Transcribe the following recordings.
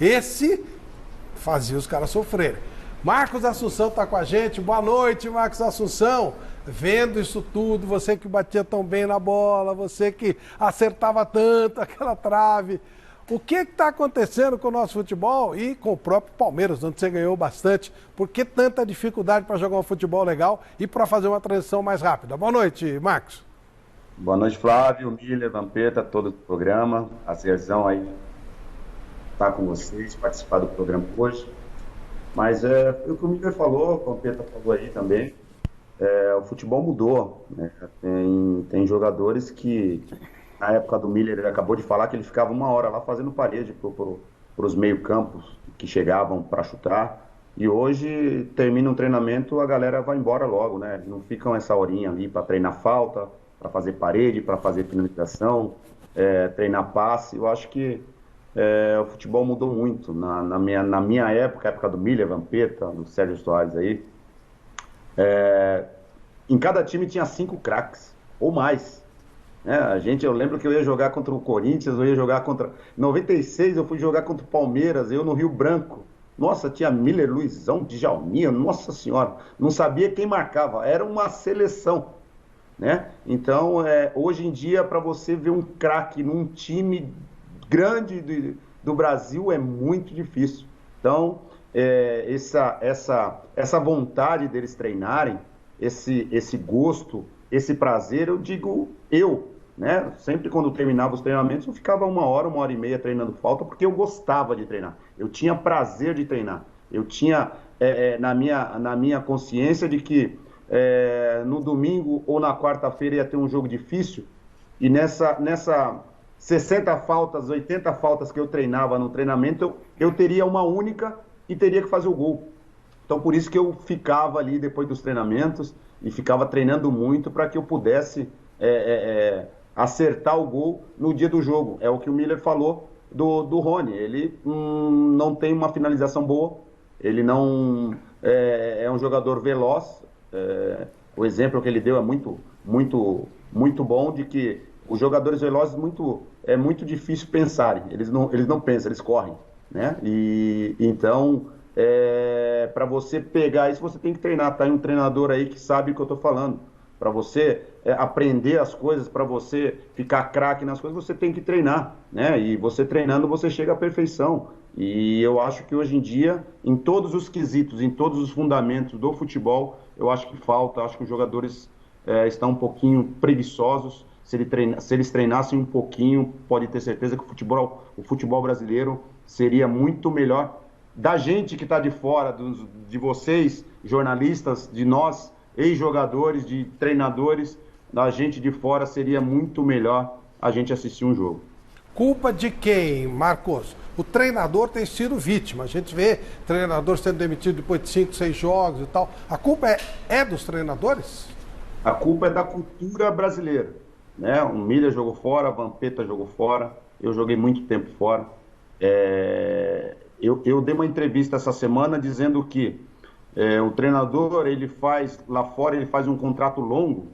Esse fazia os caras sofrerem. Marcos Assunção está com a gente. Boa noite, Marcos Assunção. Vendo isso tudo, você que batia tão bem na bola, você que acertava tanto aquela trave. O que está acontecendo com o nosso futebol e com o próprio Palmeiras, onde você ganhou bastante? Por que tanta dificuldade para jogar um futebol legal e para fazer uma transição mais rápida? Boa noite, Marcos. Boa noite, Flávio, Miller, Vampeta, todo o programa. A Zerzão aí está com vocês, participar do programa hoje. Mas foi o que o Miller falou, o Vampeta falou aí também. O futebol mudou, né? Tem jogadores que, na época do Miller, ele acabou de falar que ele ficava 1 hora lá fazendo parede para os meio-campos que chegavam para chutar. E hoje, termina um treinamento, a galera vai embora logo, né? Não ficam essa horinha ali para treinar falta, para fazer parede, para fazer finalização, treinar passe. Eu acho que o futebol mudou muito. Na minha época, a época do Miller, Vampeta, do Sérgio Soares aí, em cada time tinha 5 craques, ou mais. Eu lembro que eu ia jogar contra o Corinthians, eu ia jogar contra... Em 96 eu fui jogar contra o Palmeiras, eu no Rio Branco. Nossa, tinha Miller, Luizão, Djalminha, nossa senhora. Não sabia quem marcava, era uma seleção, né? Então, hoje em dia, para você ver um craque num time grande do Brasil é muito difícil. Então, essa vontade deles treinarem, esse gosto, esse prazer, eu digo né? Sempre quando terminava os treinamentos, eu ficava 1 hora e meia treinando falta, porque eu gostava de treinar. Eu tinha prazer de treinar. Eu tinha na minha consciência de que no domingo ou na quarta-feira ia ter um jogo difícil, e nessa 60 faltas, 80 faltas que eu treinava no treinamento, eu teria uma única e teria que fazer o gol. Então, por isso que eu ficava ali depois dos treinamentos e ficava treinando muito para que eu pudesse acertar o gol no dia do jogo. É o que o Miller falou do Rony. Ele não tem uma finalização boa, ele não é um jogador veloz. O exemplo que ele deu é muito, muito, muito bom, de que os jogadores velozes é muito difícil pensarem. Eles não pensam, eles correm, né? E então, para você pegar isso, você tem que treinar. Tá aí um treinador aí que sabe o que eu estou falando. Para você aprender as coisas, para você ficar craque nas coisas, você tem que treinar, né? E você treinando, você chega à perfeição. E eu acho que hoje em dia, em todos os quesitos, em todos os fundamentos do futebol, eu acho que falta. Acho que os jogadores estão um pouquinho preguiçosos. Se eles treinassem um pouquinho, pode ter certeza que o futebol brasileiro seria muito melhor. Da gente que está de fora, de vocês, jornalistas, de nós, ex-jogadores, de treinadores, da gente de fora, seria muito melhor a gente assistir um jogo. Culpa de quem, Marcos? O treinador tem sido vítima. A gente vê treinador sendo demitido depois de 5, 6 jogos e tal. A culpa é dos treinadores? A culpa é da cultura brasileira, né? O Miller jogou fora, a Vampeta jogou fora, eu joguei muito tempo fora. Eu dei uma entrevista essa semana dizendo que o treinador, lá fora, ele faz um contrato longo,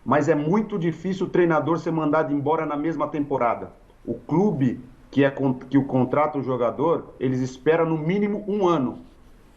mas é muito difícil o treinador ser mandado embora na mesma temporada. O clube que o contrata o jogador, eles esperam no mínimo 1 ano.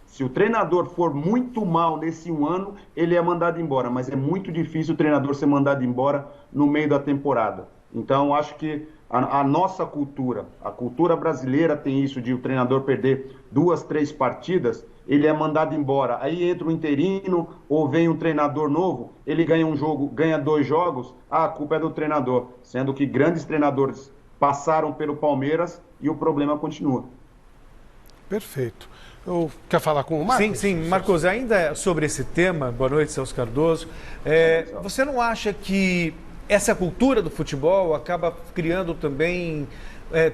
Se o treinador for muito mal nesse 1 ano, ele é mandado embora, mas é muito difícil o treinador ser mandado embora no meio da temporada. Então, acho que a nossa cultura, a cultura brasileira tem isso de o treinador perder 2, 3 partidas, ele é mandado embora. Aí entra um interino ou vem um treinador novo, ele ganha um jogo, ganha 2 jogos, a culpa é do treinador. Sendo que grandes treinadores passaram pelo Palmeiras e o problema continua. Perfeito. Quer falar com o Marcos? Sim, Marcos, ainda sobre esse tema, boa noite, Celso Cardoso. Você não acha que essa cultura do futebol acaba criando também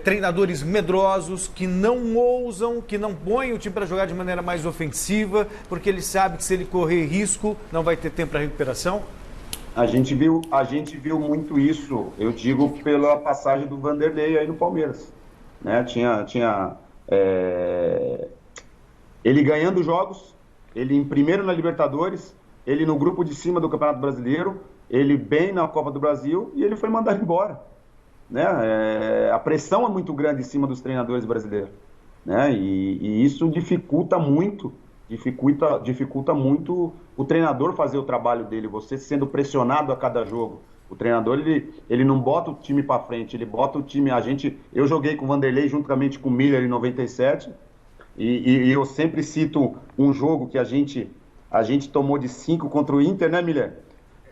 treinadores medrosos que não ousam, que não põem o time para jogar de maneira mais ofensiva, porque ele sabe que se ele correr risco, não vai ter tempo para recuperação? A gente viu muito isso, eu digo, pela passagem do Vanderlei aí no Palmeiras, né? Ele ganhando jogos, ele em primeiro na Libertadores, ele no grupo de cima do Campeonato Brasileiro, ele bem na Copa do Brasil e ele foi mandado embora, né? A pressão é muito grande em cima dos treinadores brasileiros. né? E isso dificulta muito o treinador fazer o trabalho dele, você sendo pressionado a cada jogo. O treinador, ele não bota o time para frente, ele bota o time... Eu joguei com o Vanderlei juntamente com o Miller em 97, e eu sempre cito um jogo que a gente tomou de 5 contra o Inter, né, Miller?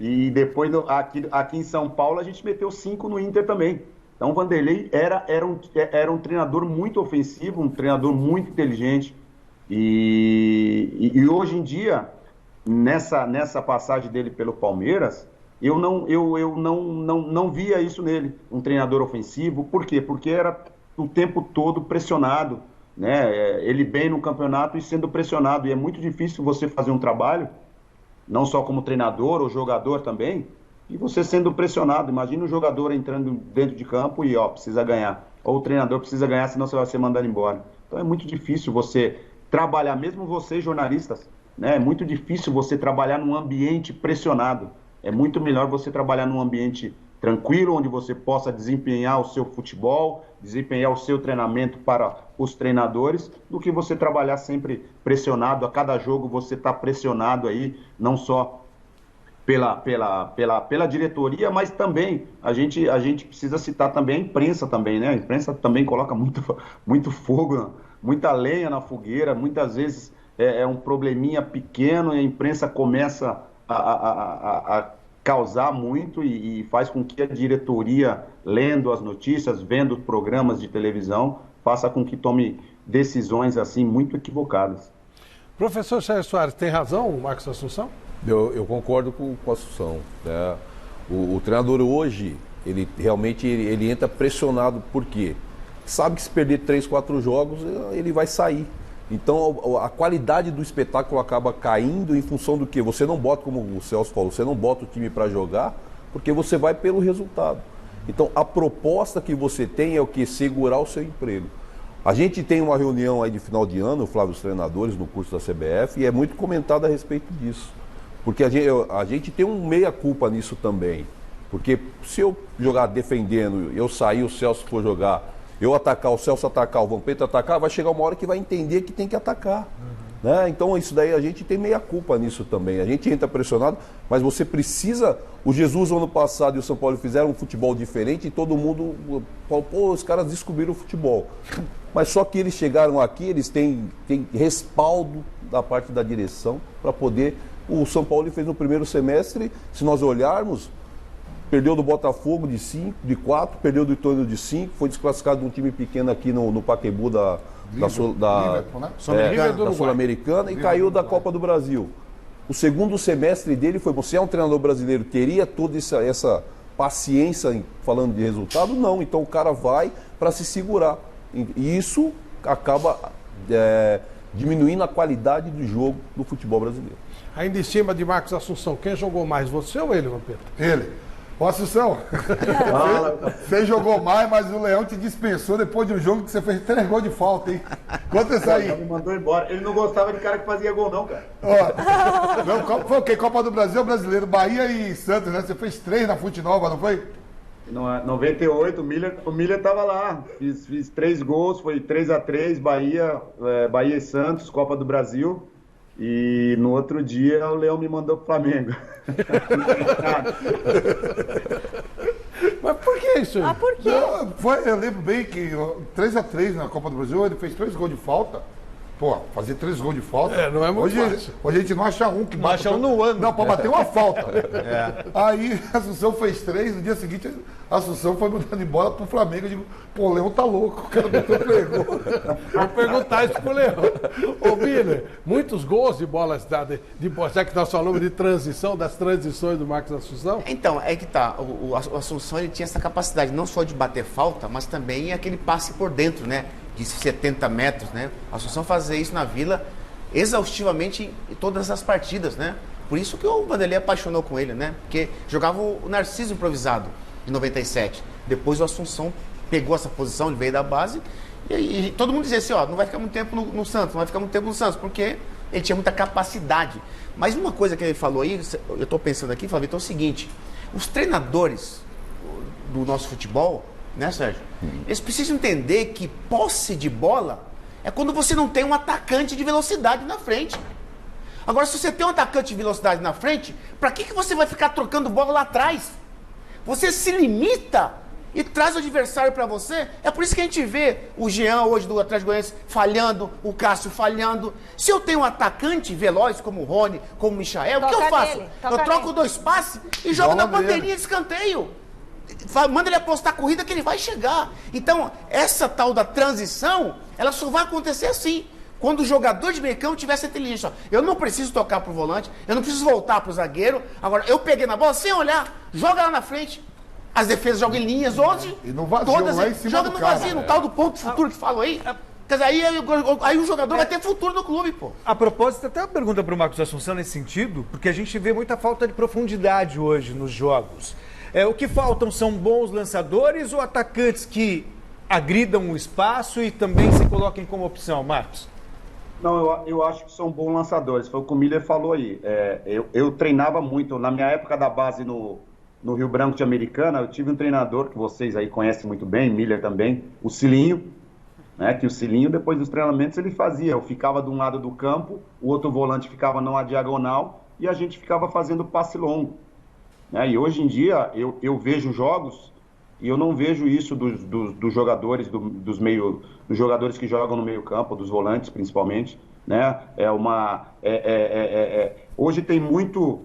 E depois, aqui em São Paulo, a gente meteu 5 no Inter também. Então, o Vanderlei era um treinador muito ofensivo, um treinador muito inteligente. E hoje em dia, nessa passagem dele pelo Palmeiras, eu não via isso nele, um treinador ofensivo. Por quê? Porque era o tempo todo pressionado, né? Ele bem no campeonato e sendo pressionado. E é muito difícil você fazer um trabalho, não só como treinador ou jogador também, e você sendo pressionado. Imagina o jogador entrando dentro de campo e precisa ganhar. Ou o treinador precisa ganhar, senão você vai ser mandado embora. Então é muito difícil você trabalhar, mesmo vocês jornalistas, né? É muito difícil você trabalhar num ambiente pressionado. É muito melhor você trabalhar num ambiente tranquilo, onde você possa desempenhar o seu futebol, desempenhar o seu treinamento para os treinadores, do que você trabalhar sempre pressionado. A cada jogo você está pressionado aí, não só pela diretoria, mas também a gente precisa citar também a imprensa também, né? A imprensa também coloca muito fogo, muita lenha na fogueira. Muitas vezes é um probleminha pequeno e a imprensa começa a causar muito e faz com que a diretoria, lendo as notícias, vendo programas de televisão, faça com que tome decisões assim muito equivocadas. Professor Sérgio Soares, tem razão o Marcos Assunção? Eu concordo com a Assunção, né? O treinador hoje, ele realmente ele entra pressionado. Por quê? Sabe que se perder 3, 4 jogos, ele vai sair. Então a qualidade do espetáculo acaba caindo em função do quê? Você não bota, como o Celso falou, você não bota o time para jogar, porque você vai pelo resultado. Então a proposta que você tem é o quê? Segurar o seu emprego. A gente tem uma reunião aí de final de ano, Flávio, os treinadores, no curso da CBF, e é muito comentado a respeito disso. Porque a gente tem um meia-culpa nisso também. Porque se eu jogar defendendo, eu sair, o Celso for jogar, eu atacar, o Celso atacar, o Vampeta atacar, vai chegar uma hora que vai entender que tem que atacar. Né? Então isso daí a gente tem meia-culpa nisso também. A gente entra pressionado, mas você precisa... O Jesus, ano passado, e o São Paulo fizeram um futebol diferente e todo mundo falou, pô, os caras descobriram o futebol. Mas só que eles chegaram aqui, eles têm respaldo da parte da direção para poder... O São Paulo fez no primeiro semestre, se nós olharmos, perdeu do Botafogo de 5, de 4, perdeu do Ituano de 5, foi desclassificado de um time pequeno aqui no Pacaembu da Sul-Americana e caiu da Copa do Brasil. O segundo semestre dele foi, você é um treinador brasileiro, teria toda essa paciência falando de resultado? Não, então o cara vai para se segurar. E isso acaba diminuindo a qualidade do jogo do futebol brasileiro. Ainda em cima de Marcos Assunção, quem jogou mais, você ou ele, Vampeta? Ele. Ô, Assunção, você jogou mais, mas o Leão te dispensou depois de um jogo que você fez 3 gols de falta, hein? Conta isso aí. Ele me mandou embora. Ele não gostava de cara que fazia gol, não, cara. Ó, não, foi o quê? Copa do Brasil, Brasileiro, Bahia e Santos, né? Você fez 3 na Fonte Nova, não foi? 98, o Miller tava lá. Fiz 3 gols, foi 3-3, Bahia e Santos, Copa do Brasil. E no outro dia o Leão me mandou pro Flamengo. Mas por que isso? Por quê? Não, eu lembro bem que 3-3 na Copa do Brasil, ele fez 3 gols de falta. Pô, fazer 3 gols de falta. Não é muito fácil. Hoje a gente não acha um que acha um no ano. Não, pra bater uma falta. Aí a Assunção fez 3, no dia seguinte a Assunção foi mandando embora pro Flamengo. Eu digo, pô, o Leão tá louco, o cara meteu 3 gols. Vou perguntar isso pro Leão. Ô, Miller, muitos gols de bolas, já que nós falamos de transição, das transições do Marcos Assunção? Então, é que tá. O Assunção, ele tinha essa capacidade não só de bater falta, mas também aquele passe por dentro, né? De 70 metros, né? A Assunção fazia isso na Vila exaustivamente em todas as partidas, né? Por isso que o Vanderlei apaixonou com ele, né? Porque jogava o Narciso improvisado em 97. Depois o Assunção pegou essa posição, ele veio da base e todo mundo dizia assim, ó, não vai ficar muito tempo no Santos, não vai ficar muito tempo no Santos, porque ele tinha muita capacidade. Mas uma coisa que ele falou aí, eu estou pensando aqui, Flávio, é o seguinte, os treinadores do nosso futebol, né, Sérgio? Eles precisam entender que posse de bola é quando você não tem um atacante de velocidade na frente. Agora, se você tem um atacante de velocidade na frente, para que você vai ficar trocando bola lá atrás? Você se limita e traz o adversário para você. É por isso que a gente vê o Jean hoje do Atlético Goianiense falhando, o Cássio falhando. Se eu tenho um atacante veloz como o Rony, como o Michael, o que eu faço? Eu troco 2 passes e jogo na bandeirinha de escanteio. Manda ele apostar a corrida que ele vai chegar. Então, essa tal da transição, ela só vai acontecer assim. Quando o jogador de meio campo tiver essa inteligência. Eu não preciso tocar pro volante, eu não preciso voltar pro zagueiro. Agora, eu peguei na bola sem olhar, joga lá na frente. As defesas jogam em linhas hoje. E no vazio, todas lá em cima joga do no cara, vazio, no tal do ponto futuro que falam aí. Quer dizer, aí o jogador vai ter futuro no clube, pô. A propósito, até uma pergunta para o Marcos Assunção nesse sentido, porque a gente vê muita falta de profundidade hoje nos jogos. O que faltam são bons lançadores ou atacantes que agridam o espaço e também se coloquem como opção, Marcos? Não, eu acho que são bons lançadores. Foi o que o Miller falou aí. Eu treinava muito. Na minha época da base no Rio Branco de Americana, eu tive um treinador que vocês aí conhecem muito bem, Miller também, o Cilinho, né? Que o Cilinho, depois dos treinamentos, ele fazia. Eu ficava de um lado do campo, o outro volante ficava numa diagonal e a gente ficava fazendo passe longo. Né? E hoje em dia, eu vejo jogos e eu não vejo isso dos jogadores, dos jogadores que jogam no meio campo, dos volantes principalmente. Né? Hoje tem muito...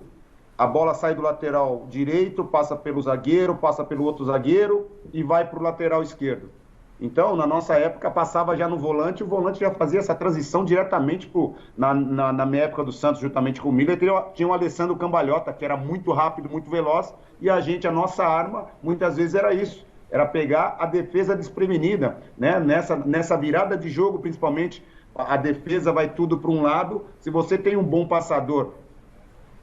A bola sai do lateral direito, passa pelo zagueiro, passa pelo outro zagueiro e vai para o lateral esquerdo. Então, na nossa época, passava já no volante, o volante já fazia essa transição diretamente na minha época do Santos, juntamente com o Miller, tinha o Alessandro Cambalhota, que era muito rápido, muito veloz, e a nossa arma, muitas vezes era isso, era pegar a defesa desprevenida, né? Nessa virada de jogo, principalmente, a defesa vai tudo para um lado. Se você tem um bom passador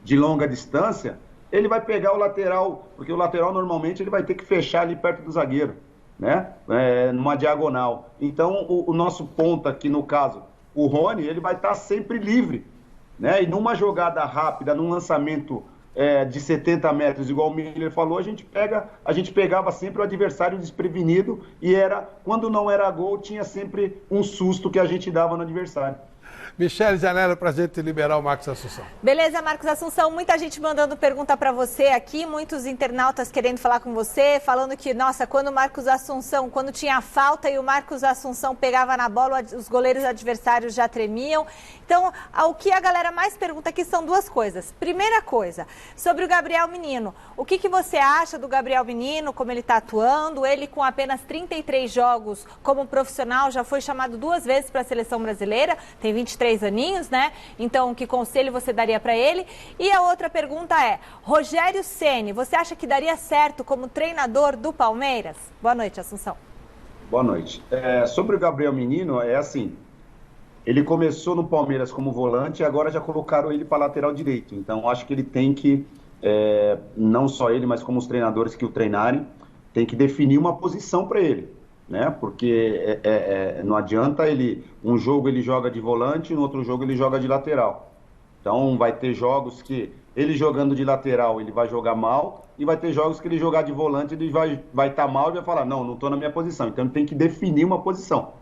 de longa distância, ele vai pegar o lateral, porque o lateral normalmente ele vai ter que fechar ali perto do zagueiro, né? Numa diagonal. Então o nosso ponta aqui, no caso, o Rony, ele vai estar sempre livre, né? E numa jogada rápida, num lançamento de 70 metros, igual o Miller falou, a gente pegava sempre o adversário desprevenido e quando não era gol, tinha sempre um susto que a gente dava no adversário. Michele Zanella, pra gente liberar o Marcos Assunção. Beleza, Marcos Assunção, muita gente mandando pergunta para você aqui, muitos internautas querendo falar com você, falando que, nossa, quando o Marcos Assunção, quando tinha falta e o Marcos Assunção pegava na bola, os goleiros adversários já tremiam. Então, o que a galera mais pergunta aqui são 2 coisas. Primeira coisa, sobre o Gabriel Menino. O que você acha do Gabriel Menino, como ele está atuando? Ele, com apenas 33 jogos como profissional, já foi chamado 2 vezes para a seleção brasileira, tem 23 aninhos, né? Então, que conselho você daria para ele? E a outra pergunta é, Rogério Ceni, você acha que daria certo como treinador do Palmeiras? Boa noite, Assunção. Boa noite. Sobre o Gabriel Menino, é assim, ele começou no Palmeiras como volante e agora já colocaram ele para lateral direito. Então, acho que ele tem que, não só ele, mas como os treinadores que o treinarem, tem que definir uma posição para ele. Né? Porque não adianta um jogo ele joga de volante, no outro jogo ele joga de lateral. Então vai ter jogos que ele jogando de lateral ele vai jogar mal, e vai ter jogos que ele jogar de volante ele vai estar mal e vai falar, não estou na minha posição. Então ele tem que definir uma posição,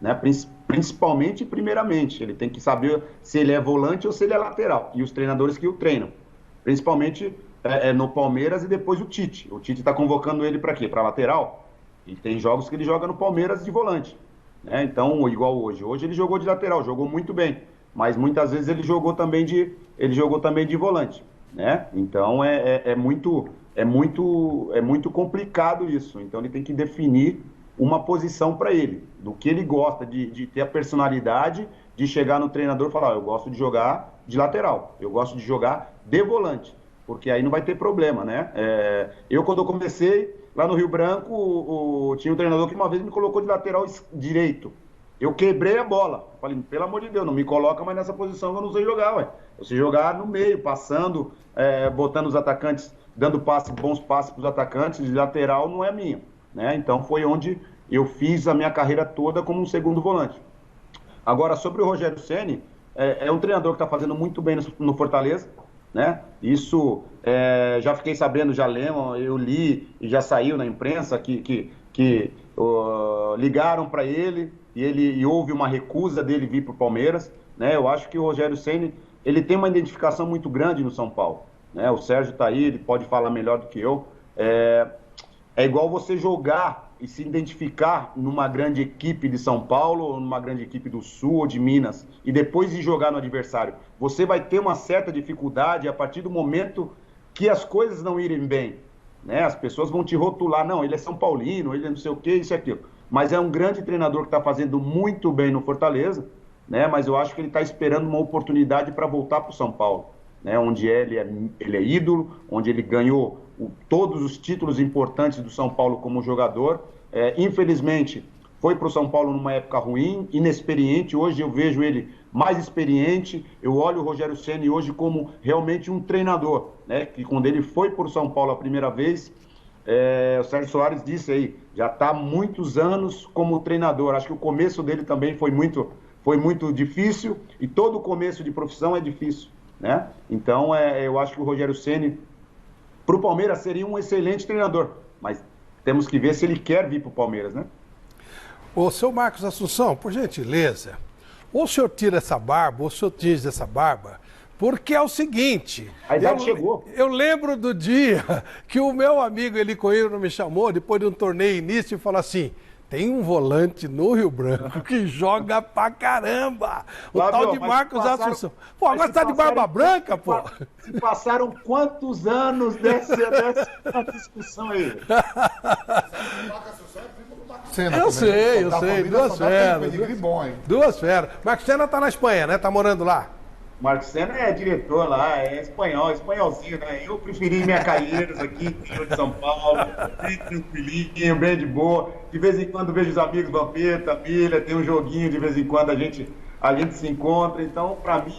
né? Principalmente e primeiramente, ele tem que saber se ele é volante ou se ele é lateral, e os treinadores que o treinam, principalmente no Palmeiras, e depois o Tite está convocando ele para quê? Para lateral. E tem jogos que ele joga no Palmeiras de volante, né? Então, igual hoje. Hoje ele jogou de lateral, jogou muito bem. Mas muitas vezes ele jogou também de volante, né? Então é muito complicado isso. Então ele tem que definir uma posição para ele, do que ele gosta, de ter a personalidade de chegar no treinador e falar, eu gosto de jogar de lateral, eu gosto de jogar de volante, porque aí não vai ter problema, né? Quando eu comecei lá no Rio Branco, tinha um treinador que uma vez me colocou de lateral direito. Eu quebrei a bola. Falei, pelo amor de Deus, não me coloca mais nessa posição que eu não sei jogar, ué. Eu sei jogar no meio, passando, botando os atacantes, dando bons passes para os atacantes, de lateral não é minha, né? Então foi onde eu fiz a minha carreira toda como um segundo volante. Agora, sobre o Rogério Ceni, é um treinador que está fazendo muito bem no Fortaleza, né? Isso já fiquei sabendo, eu li e já saiu na imprensa que ligaram para ele e houve uma recusa dele vir para o Palmeiras, né? Eu acho que o Rogério Ceni, ele tem uma identificação muito grande no São Paulo, né? O Sérgio está aí, ele pode falar melhor do que eu. É igual você jogar e se identificar numa grande equipe de São Paulo, ou numa grande equipe do Sul ou de Minas, e depois de jogar no adversário. Você vai ter uma certa dificuldade a partir do momento que as coisas não irem bem, né? As pessoas vão te rotular, não, ele é São Paulino, ele é não sei o que, isso e aquilo. Mas é um grande treinador que está fazendo muito bem no Fortaleza, né? Mas eu acho que ele está esperando uma oportunidade para voltar para o São Paulo, né? Onde ele é ídolo, onde ele ganhou todos os títulos importantes do São Paulo como jogador. Infelizmente, foi para o São Paulo numa época ruim, inexperiente. Hoje eu vejo ele mais experiente. Eu olho o Rogério Ceni hoje como realmente um treinador, né? Que quando ele foi para o São Paulo a primeira vez, o Sérgio Soares disse aí, já está há muitos anos como treinador. Acho que o começo dele também foi muito difícil, e todo começo de profissão é difícil, né? Então, eu acho que o Rogério Ceni, para o Palmeiras, seria um excelente treinador, mas temos que ver se ele quer vir para o Palmeiras, né? Ô, seu Marcos Assunção, por gentileza, ou o senhor tira essa barba, ou o senhor tinge essa barba, porque é o seguinte... A idade chegou. Eu lembro do dia que o meu amigo Eli Coelho me chamou, depois de um torneio início, e falou assim... Tem um volante no Rio Branco que joga pra caramba. O Flávio, tal de Marcos Assunção. Pô, agora você tá de barba branca, pô. Se passaram quantos anos dessa discussão aí? Eu sei. Duas feras. Duas feras. Marcos Senna tá na Espanha, né? Tá morando lá. Marcos Senna é diretor lá, é espanholzinho, né? Eu preferi minha Caieiras aqui, interior de São Paulo, bem tranquilinho, bem de boa. De vez em quando vejo os amigos Vampeta, Milha, tem um joguinho, de vez em quando a gente se encontra. Então, para mim,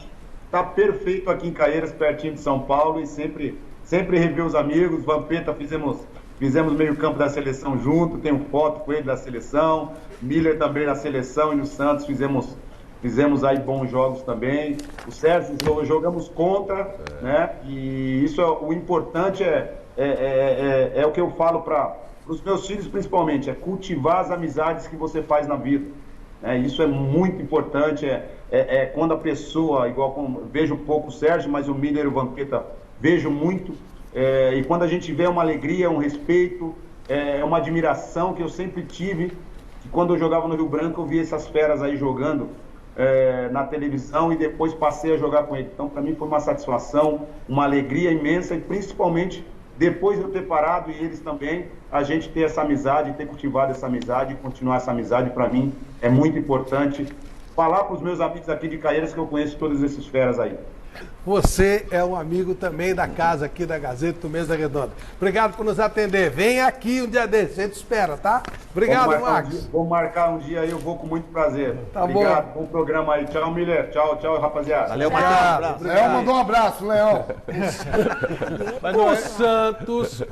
tá perfeito aqui em Caieiras, pertinho de São Paulo, e sempre rever os amigos. Vampeta, fizemos meio campo da seleção junto, tenho foto com ele da seleção. Miller também na seleção, e no Santos fizemos aí bons jogos também. O Sérgio jogamos contra, né? E isso o importante é o que eu falo para os meus filhos principalmente, é cultivar as amizades que você faz na vida. Né? Isso é muito importante, quando a pessoa, vejo pouco o Sérgio, mas o Miller e o Vampeta vejo muito, e quando a gente vê uma alegria, um respeito, uma admiração que eu sempre tive, que quando eu jogava no Rio Branco eu via essas feras aí jogando, na televisão, e depois passei a jogar com ele. Então, para mim foi uma satisfação, uma alegria imensa, e principalmente depois de eu ter parado, e eles também, a gente ter essa amizade, ter cultivado essa amizade e continuar essa amizade, para mim é muito importante. Falar para os meus amigos aqui de Caieiras que eu conheço todos esses feras aí. Você é um amigo também da casa aqui da Gazeta do Mesa Redonda. Obrigado por nos atender. Vem aqui um dia desse, a gente espera, tá? Obrigado, Marcos. Vamos marcar um dia aí, eu vou com muito prazer. Tá obrigado, bom. Bom programa aí. Tchau, Miller. Tchau, rapaziada. Valeu, Marcão. Léo mandou um abraço, Léo. O Santos...